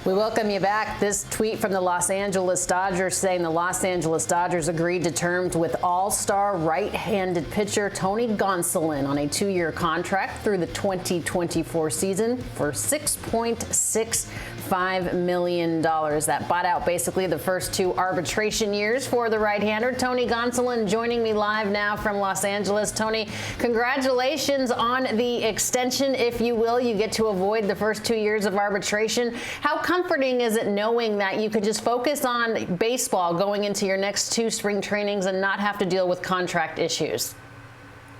We welcome you back. This tweet from the Los Angeles Dodgers saying the Los Angeles Dodgers agreed to terms with all-star right-handed pitcher Tony Gonsolin on a 2-year contract through the 2024 season for $6.65 million. That bought out basically the first 2 arbitration years for the right-hander. Tony Gonsolin joining me live now from Los Angeles. Tony, congratulations on the extension, if you will. You get to avoid the first 2 years of arbitration. How comforting is it knowing that you could just focus on baseball going into your next 2 spring trainings and not have to deal with contract issues?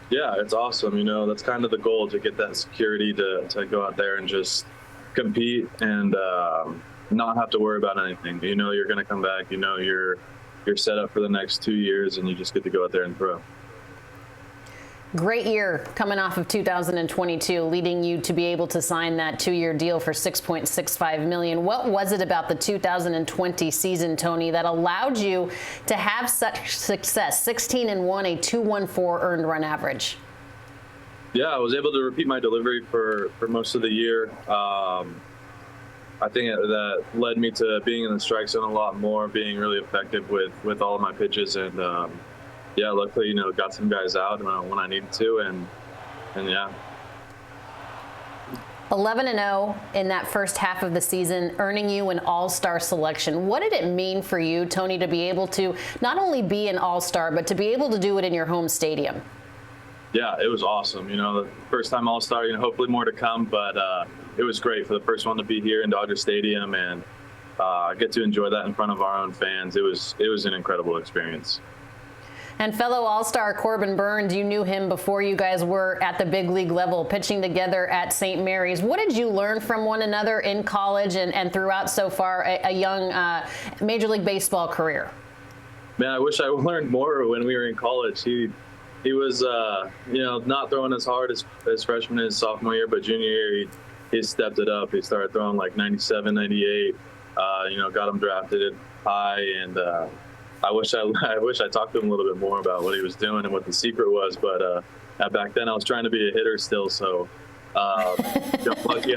Yeah, it's awesome. You know, that's kind of the goal, to get that security to go out there and just compete and not have to worry about anything. You know, you're going to come back. You know, you're set up for the next 2 years, and you just get to go out there and throw. Great year coming off of 2022, leading you to be able to sign that 2-year deal for $6.65 million. What was it about the 2020 season, Tony, that allowed you to have such success? 16-1, a 2.14 earned run average. Yeah, I was able to repeat my delivery for most of the year. I think that led me to being in the strike zone a lot more, being really effective with all of my pitches, and yeah, luckily, you know, got some guys out when I needed to, and yeah. 11-0 in that first half of the season, earning you an all-star selection. What did it mean for you, Tony, to be able to not only be an all-star, but to be able to do it in your home stadium? Yeah, it was awesome. You know, the first time all-star, you know, hopefully more to come, but it was great for the first one to be here in Dodger Stadium and get to enjoy that in front of our own fans. It was an incredible experience. And fellow all-star Corbin Burnes, you knew him before you guys were at the big league level, pitching together at St. Mary's. What did you learn from one another in college and throughout so far a young Major League Baseball career? Man, I wish I learned more when we were in college. He was, you know, not throwing as hard as freshman and sophomore year, but junior year he stepped it up. He started throwing like 97, 98. You know, got him drafted high, and I wish I talked to him a little bit more about what he was doing and what the secret was. But back then I was trying to be a hitter still, so lucky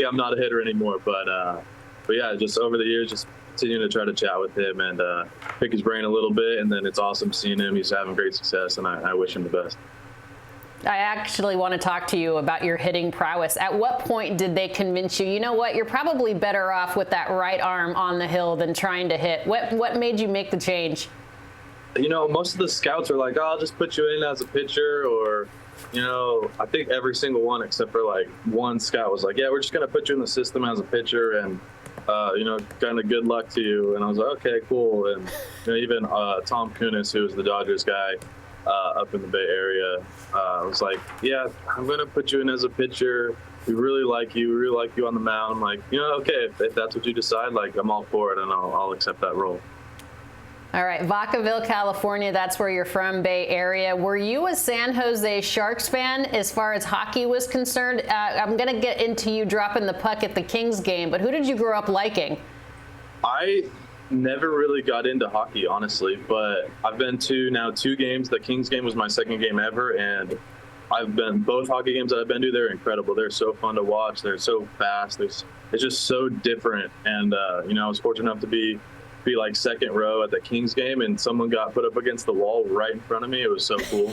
I'm not a hitter anymore. But yeah, just over the years, just continuing to try to chat with him and pick his brain a little bit. And then it's awesome seeing him. He's having great success, and I wish him the best. I actually want to talk to you about your hitting prowess. At what point did they convince you, you know what, you're probably better off with that right arm on the hill than trying to hit? What made you make the change? You know, most of the scouts are like, oh, I'll just put you in as a pitcher, or, you know, I think every single one except for like one scout was like, yeah, we're just going to put you in the system as a pitcher, and, you know, kind of good luck to you. And I was like, okay, cool. And you know, even Tom Kunis, who was the Dodgers guy, up in the Bay Area, was like, yeah, I'm going to put you in as a pitcher. We really like you. We really like you on the mound. I'm like, you know, okay, if that's what you decide, like, I'm all for it, and I'll accept that role. All right, Vacaville, California, that's where you're from, Bay Area. Were you a San Jose Sharks fan as far as hockey was concerned? I'm going to get into you dropping the puck at the Kings game, but who did you grow up liking? I never really got into hockey, honestly, but I've been to now 2 games. The Kings game was my second game ever, and both hockey games that I've been to, they're incredible. They're so fun to watch. They're so fast. It's just so different. And, you know, I was fortunate enough to be like second row at the Kings game, and someone got put up against the wall right in front of me. It was so cool.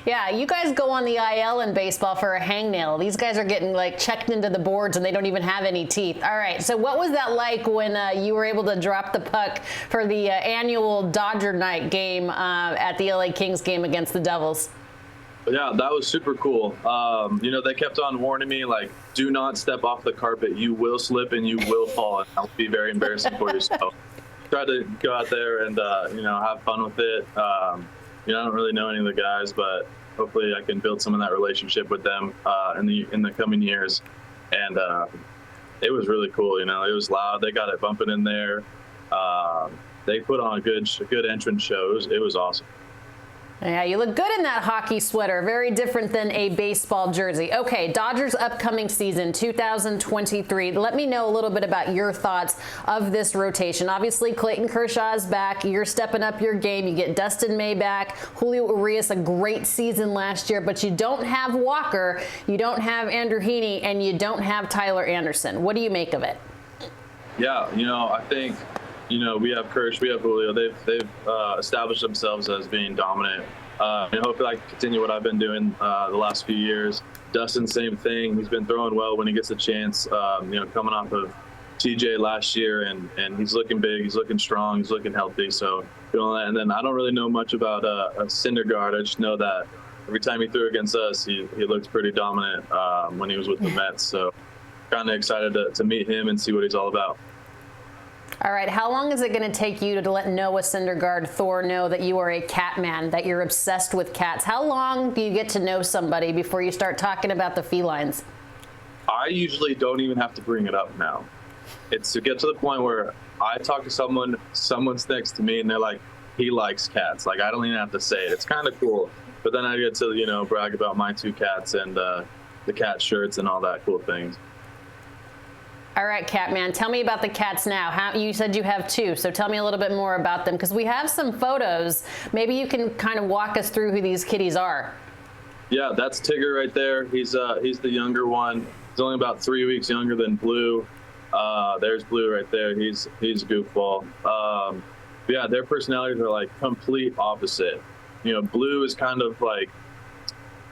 Yeah, you guys go on the IL in baseball for a hangnail. These guys are getting like checked into the boards and they don't even have any teeth. All right, so what was that like when you were able to drop the puck for the annual Dodger night game at the LA Kings game against the Devils? Yeah, that was super cool. You know, they kept on warning me, like, do not step off the carpet. You will slip and you will fall, and that'll be very embarrassing for yourself. Try to go out there and, you know, have fun with it. You know, I don't really know any of the guys, but hopefully I can build some of that relationship with them in the coming years. And it was really cool. You know, it was loud. They got it bumping in there. They put on a good entrance show. It was awesome. Yeah, you look good in that hockey sweater. Very different than a baseball jersey. Okay, Dodgers upcoming season, 2023. Let me know a little bit about your thoughts of this rotation. Obviously, Clayton Kershaw's back. You're stepping up your game. You get Dustin May back. Julio Urias, a great season last year, but you don't have Walker, you don't have Andrew Heaney, and you don't have Tyler Anderson. What do you make of it? Yeah, I think we have Kirsch, we have Julio. They've established themselves as being dominant. And hopefully I can continue what I've been doing the last few years. Dustin, same thing. He's been throwing well when he gets a chance. Coming off of TJ last year, and he's looking big, he's looking strong, he's looking healthy. So doing that. And then I don't really know much about a Syndergaard. I just know that every time he threw against us, he looked pretty dominant when he was with the Mets. So kind of excited to meet him and see what he's all about. All right, how long is it going to take you to let Noah Syndergaard Thor know that you are a cat man, that you're obsessed with cats? How long do you get to know somebody before you start talking about the felines? I usually don't even have to bring it up now. It's to get to the point where I talk to someone's next to me, and they're like, he likes cats. Like, I don't even have to say it. It's kind of cool. But then I get to, brag about my 2 cats and the cat shirts and all that cool things. All right, Catman, tell me about the cats now. You said you have 2, so tell me a little bit more about them, because we have some photos. Maybe you can kind of walk us through who these kitties are. Yeah, that's Tigger right there. He's the younger one. He's only about 3 weeks younger than Blue. There's Blue right there. He's goofball. Yeah, their personalities are like complete opposite. Blue is kind of like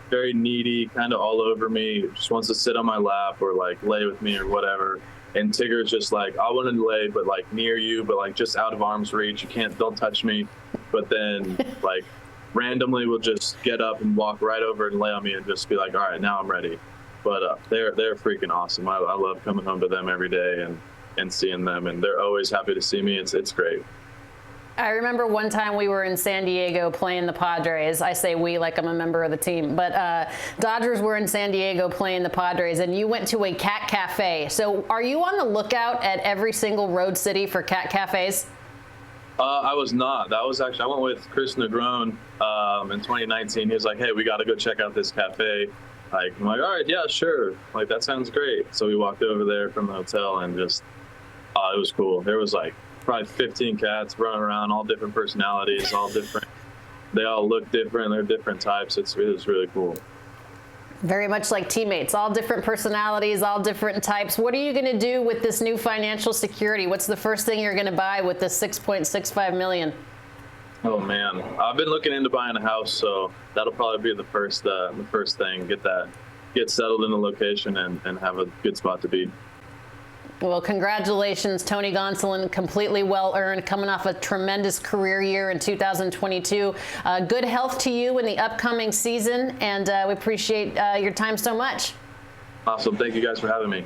very needy, kind of all over me, just wants to sit on my lap or like lay with me or whatever. And Tigger's just like, I want to lay, but like near you, but like just out of arm's reach. Don't touch me. But then like randomly will just get up and walk right over and lay on me and just be like, all right, now I'm ready. But they're freaking awesome. I love coming home to them every day and seeing them, and they're always happy to see me. It's great. I remember one time we were in San Diego playing the Padres. I say we like I'm a member of the team. But Dodgers were in San Diego playing the Padres, and you went to a cat cafe. So are you on the lookout at every single road city for cat cafes? I was not. I went with Chris Negron in 2019. He was like, hey, we got to go check out this cafe. Like, I'm like, all right, yeah, sure. Like, that sounds great. So we walked over there from the hotel, and just, it was cool. There was like probably 15 cats running around, all different personalities, all different. They all look different. They're different types. It was really cool. Very much like teammates, all different personalities, all different types. What are you going to do with this new financial security? What's the first thing you're going to buy with this $6.65 million? Oh man, I've been looking into buying a house, so that'll probably be the first thing. Get settled in the location and have a good spot to be. Well, congratulations, Tony Gonsolin. Completely well-earned, coming off a tremendous career year in 2022. Good health to you in the upcoming season, and we appreciate your time so much. Awesome. Thank you guys for having me.